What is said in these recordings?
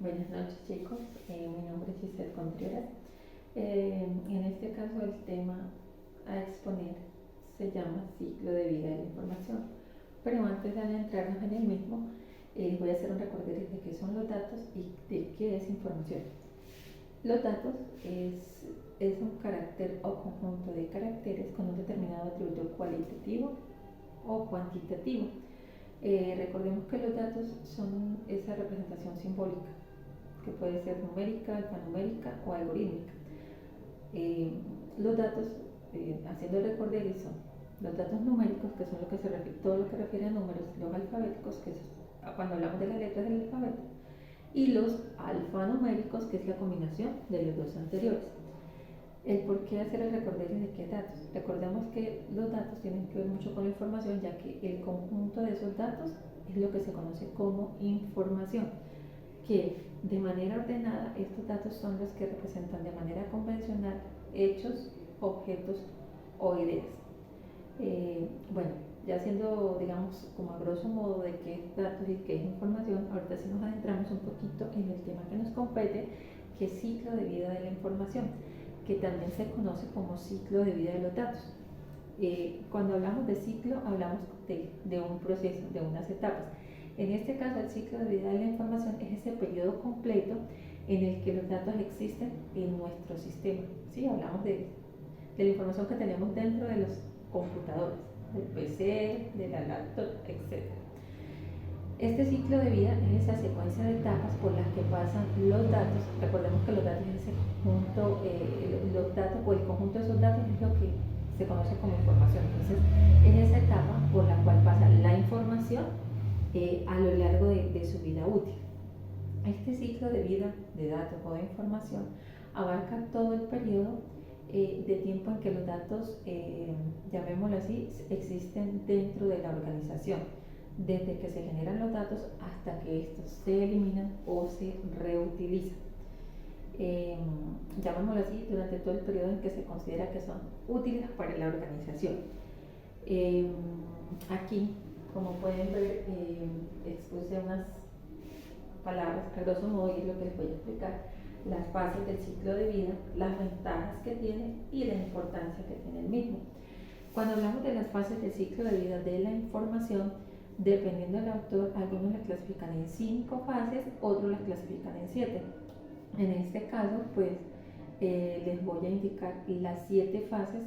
Buenas noches chicos, mi nombre es Giselle Contreras. En este caso el tema a exponer se llama ciclo de vida de la información, pero antes de adentrarnos en el mismo, voy a hacer un recorderis de qué son los datos y de qué es información. Los datos es un carácter o conjunto de caracteres con un determinado atributo cualitativo o cuantitativo. Recordemos que los datos son esa representación simbólica que puede ser numérica, alfanumérica o algorítmica. Los datos, haciendo el recorderis, son los datos numéricos, que son todo lo que refiere a números, los alfabéticos, que es cuando hablamos de las letras del alfabeto, y los alfanuméricos, que es la combinación de los dos anteriores. El por qué hacer el recorderis de qué datos. Recordemos que los datos tienen que ver mucho con la información, ya que el conjunto de esos datos es lo que se conoce como información, que de manera ordenada estos datos son los que representan de manera convencional hechos, objetos o ideas. Bueno, ya siendo, digamos, como a grosso modo de qué es datos y qué es información, ahorita sí nos adentramos un poquito en el tema que nos compete, que es ciclo de vida de la información, que también se conoce como ciclo de vida de los datos. Cuando hablamos de ciclo, hablamos de un proceso, de unas etapas. En este caso, el ciclo de vida de la información es ese periodo completo en el que los datos existen en nuestro sistema. ¿Sí? Hablamos de la información que tenemos dentro de los computadores, del PC, de la laptop, etc. Este ciclo de vida es esa secuencia de etapas por las que pasan los datos. Recordemos que los datos es ese conjunto, los datos o el conjunto de esos datos es lo que se conoce como información. Entonces, es esa etapa por la cual pasa la información a lo largo de su vida útil. Este ciclo de vida de datos o de información abarca todo el periodo de tiempo en que los datos, llamémoslo así, existen dentro de la organización, desde que se generan los datos hasta que estos se eliminan o se reutilizan. Llamémoslo así, durante todo el periodo en que se considera que son útiles para la organización. Aquí, como pueden ver, expuse unas palabras a grosso modo y es lo que les voy a explicar: las fases del ciclo de vida, las ventajas que tiene y la importancia que tiene el mismo. Cuando hablamos de las fases del ciclo de vida de la información, dependiendo del autor, algunos las clasifican en 5 fases, otros las clasifican en 7. En este caso, pues les voy a indicar las 7 fases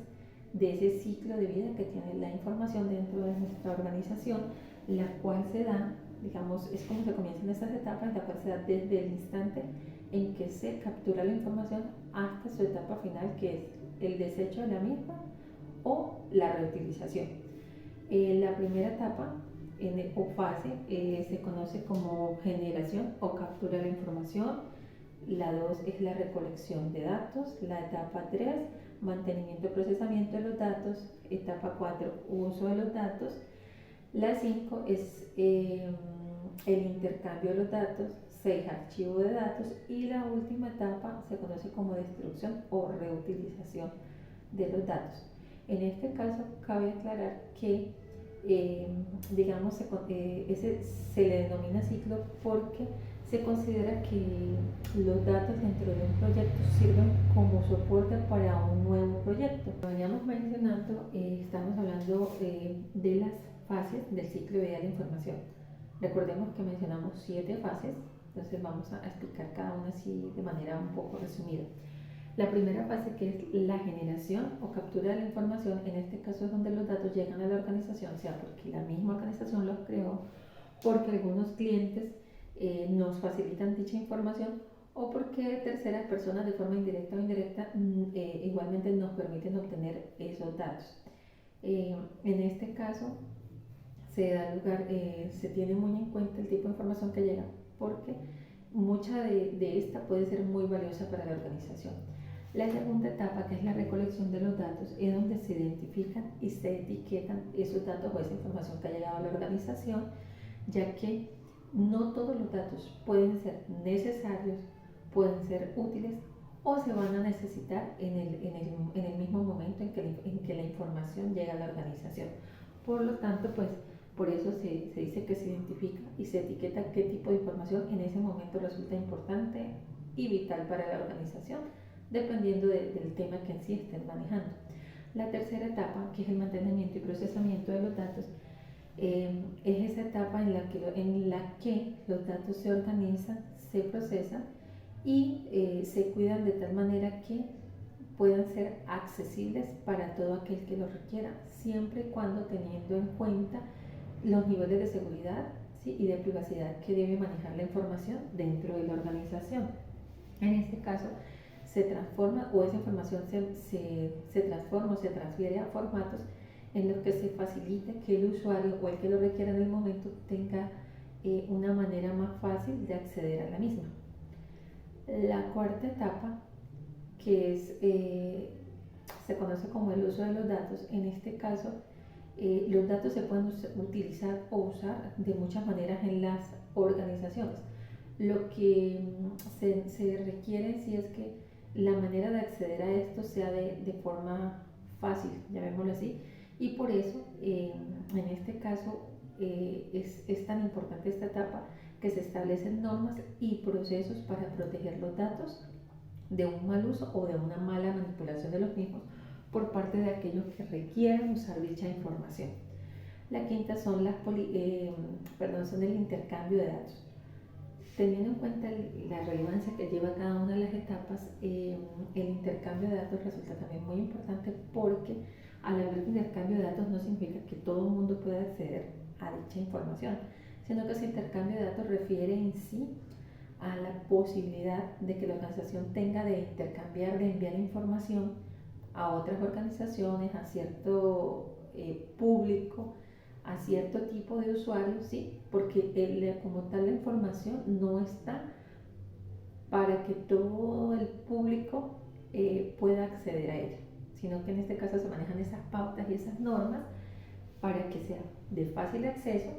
de ese ciclo de vida que tiene la información dentro de nuestra organización, la cual se da, digamos, es como se comienzan esas etapas, la cual se da desde el instante en que se captura la información hasta su etapa final, que es el desecho de la misma o la reutilización. La primera etapa o fase se conoce como generación o captura de la información. La 2 es la recolección de datos. La etapa 3, mantenimiento y procesamiento de los datos. Etapa 4, uso de los datos. La 5 es el intercambio de los datos. 6, archivo de datos. Y la última etapa se conoce como destrucción o reutilización de los datos. En este caso cabe aclarar que digamos ese se le denomina ciclo porque se considera que los datos dentro de un proyecto sirven como soporte para un nuevo proyecto. Como veníamos mencionando, estamos hablando de las fases del ciclo de vida de la información. Recordemos que mencionamos 7 fases, entonces vamos a explicar cada una así de manera un poco resumida. La primera fase, que es la generación o captura de la información, en este caso es donde los datos llegan a la organización, sea porque la misma organización los creó, porque algunos clientes nos facilitan dicha información o porque terceras personas de forma indirecta o indirecta igualmente nos permiten obtener esos datos. En este caso se da lugar, se tiene muy en cuenta el tipo de información que llega porque mucha de esta puede ser muy valiosa para la organización. La segunda etapa, que es la recolección de los datos, es donde se identifican y se etiquetan esos datos o esa información que ha llegado a la organización, ya que no todos los datos pueden ser necesarios, pueden ser útiles o se van a necesitar en el mismo momento en que la información llega a la organización. Por lo tanto, pues Por eso se dice que se identifica y se etiqueta qué tipo de información en ese momento resulta importante y vital para la organización, dependiendo del tema que en sí estén manejando. La tercera etapa, que es el mantenimiento y procesamiento de los datos, es esa etapa en la que los datos se organizan, se procesan y se cuidan de tal manera que puedan ser accesibles para todo aquel que lo requiera, siempre y cuando teniendo en cuenta los niveles de seguridad, ¿sí?, y de privacidad que debe manejar la información dentro de la organización. En este caso, se transforma o esa información se transforma o se transfiere a formatos en los que se facilite que el usuario o el que lo requiera en el momento tenga una manera más fácil de acceder a la misma. La cuarta etapa, que se conoce como el uso de los datos, en este caso los datos se pueden utilizar o usar de muchas maneras en las organizaciones. Lo que se requiere sí es que la manera de acceder a esto sea de forma fácil, llamémoslo así, y por eso en este caso es tan importante esta etapa que se establecen normas y procesos para proteger los datos de un mal uso o de una mala manipulación de los mismos por parte de aquellos que requieran usar dicha información. La quinta son son el intercambio de datos. Teniendo en cuenta la relevancia que lleva cada una de las etapas, el intercambio de datos resulta también muy importante, porque al hablar de intercambio de datos no significa que todo el mundo pueda acceder a dicha información, sino que ese intercambio de datos refiere en sí a la posibilidad de que la organización tenga de intercambiar, de enviar información a otras organizaciones, a cierto público, a cierto tipo de usuarios, ¿sí? Porque como tal la información no está para que todo el público pueda acceder a ella, sino que en este caso se manejan esas pautas y esas normas para que sea de fácil acceso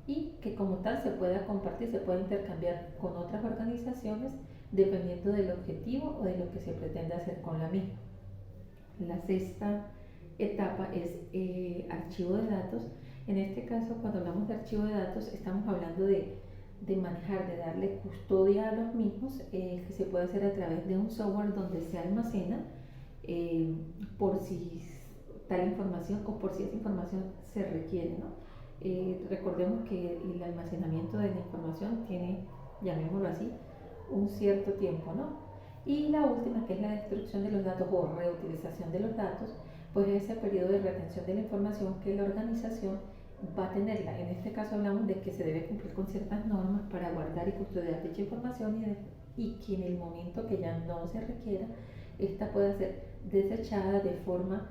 y que como tal se pueda compartir, se pueda intercambiar con otras organizaciones dependiendo del objetivo o de lo que se pretende hacer con la misma. La sexta etapa es archivo de datos. En este caso, cuando hablamos de archivo de datos, estamos hablando de manejar, de darle custodia a los mismos, que se puede hacer a través de un software donde se almacena por si tal información o por si esa información se requiere, ¿no? Recordemos que el almacenamiento de la información tiene, llamémoslo así, un cierto tiempo, ¿no? Y la última, que es la destrucción de los datos o reutilización de los datos, pues es ese periodo de retención de la información que la organización va a tenerla. En este caso hablamos de que se debe cumplir con ciertas normas para guardar y custodiar dicha información y que en el momento que ya no se requiera, esta pueda ser desechada de forma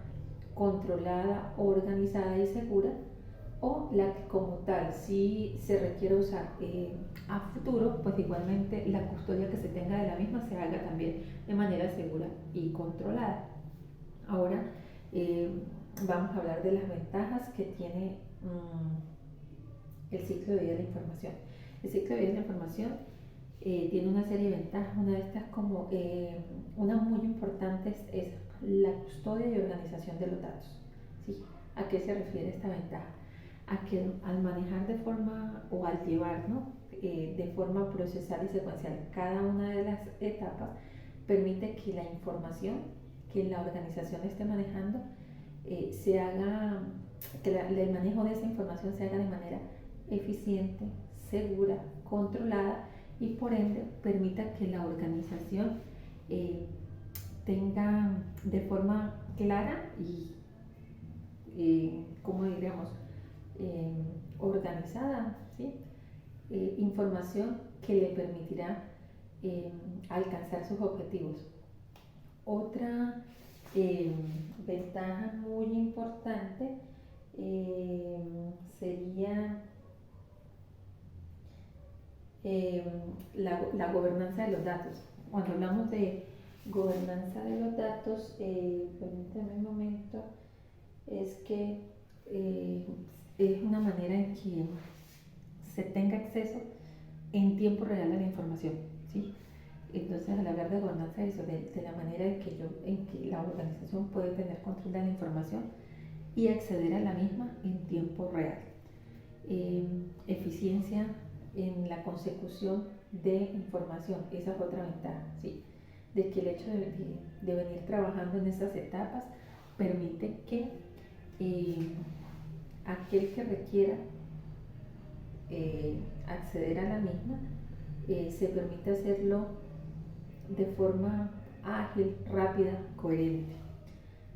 controlada, organizada y segura, o la que como tal si se requiere usar a futuro, pues igualmente la custodia que se tenga de la misma se haga también de manera segura y controlada. Ahora vamos a hablar de las ventajas que tiene el ciclo de vida de la información. El ciclo de vida de la información tiene una serie de ventajas. Una de estas, como una muy importante, es la custodia y organización de los datos, ¿sí? ¿A qué se refiere esta ventaja? A que al manejar de forma o al llevar, ¿no?, de forma procesal y secuencial cada una de las etapas, permite que la información que la organización esté manejando se haga, que el manejo de esa información se haga de manera eficiente, segura, controlada, y por ende permita que la organización tenga de forma clara y como diríamos, organizada, ¿sí?, información que le permitirá alcanzar sus objetivos. Otra ventaja muy importante sería la gobernanza de los datos. Cuando hablamos de gobernanza de los datos, permítame un momento, es que es una manera en que se tenga acceso en tiempo real a la información, ¿sí? Entonces, al hablar de gobernanza, eso, de la manera en que la organización puede tener control de la información y acceder a la misma en tiempo real. eficiencia en la consecución de información. Esa es otra ventaja, ¿sí? De que el hecho de venir trabajando en esas etapas permite que aquel que requiera acceder a la misma se permite hacerlo de forma ágil, rápida, coherente.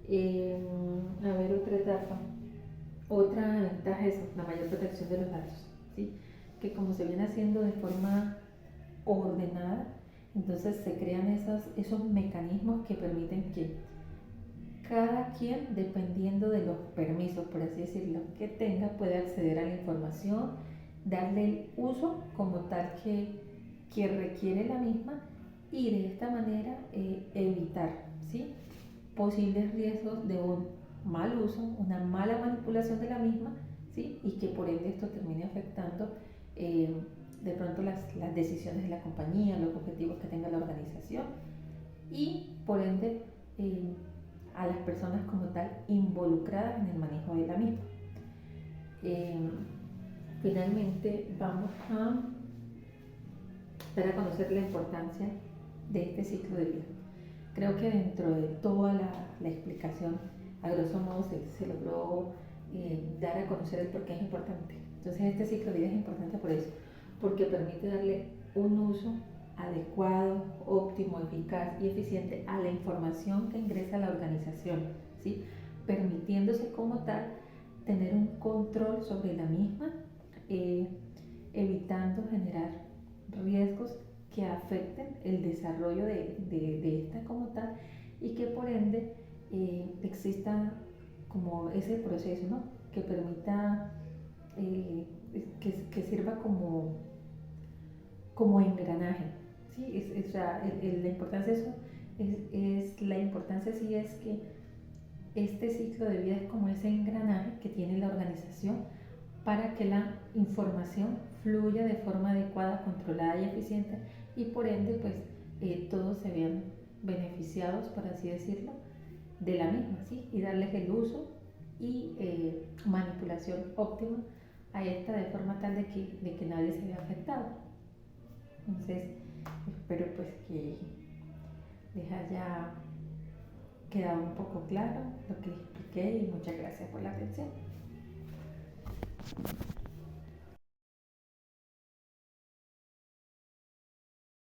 A ver, otra etapa. Otra ventaja es la mayor protección de los datos, ¿sí? Que como se viene haciendo de forma ordenada, entonces se crean esos mecanismos que permiten que cada quien, dependiendo de los permisos, por así decirlo, que tenga, puede acceder a la información, darle el uso como tal que requiere la misma y de esta manera evitar, ¿sí?, posibles riesgos de un mal uso, una mala manipulación de la misma, ¿sí?, y que por ende esto termine afectando de pronto las decisiones de la compañía, los objetivos que tenga la organización y por ende a las personas como tal involucradas en el manejo de la misma. Finalmente vamos a dar a conocer la importancia de este ciclo de vida. Creo que dentro de toda la explicación, a grosso modo se logró dar a conocer el por qué es importante. Entonces este ciclo de vida es importante por eso, porque permite darle un uso adecuado, óptimo, eficaz y eficiente a la información que ingresa a la organización, ¿sí?, permitiéndose como tal tener un control sobre la misma, evitando generar riesgos que afecten el desarrollo de esta como tal y que por ende exista como ese proceso, ¿no?, que permita que sirva como engranaje, ¿sí? La importancia de eso la importancia sí es que este ciclo de vida es como ese engranaje que tiene la organización para que la información fluya de forma adecuada, controlada y eficiente y por ende pues todos se vean beneficiados, por así decirlo, de la misma, ¿sí?, y darles el uso y manipulación óptima a esta de forma tal de que nadie se vea afectado. Entonces espero pues que les haya quedado un poco claro lo que les expliqué y muchas gracias por la atención.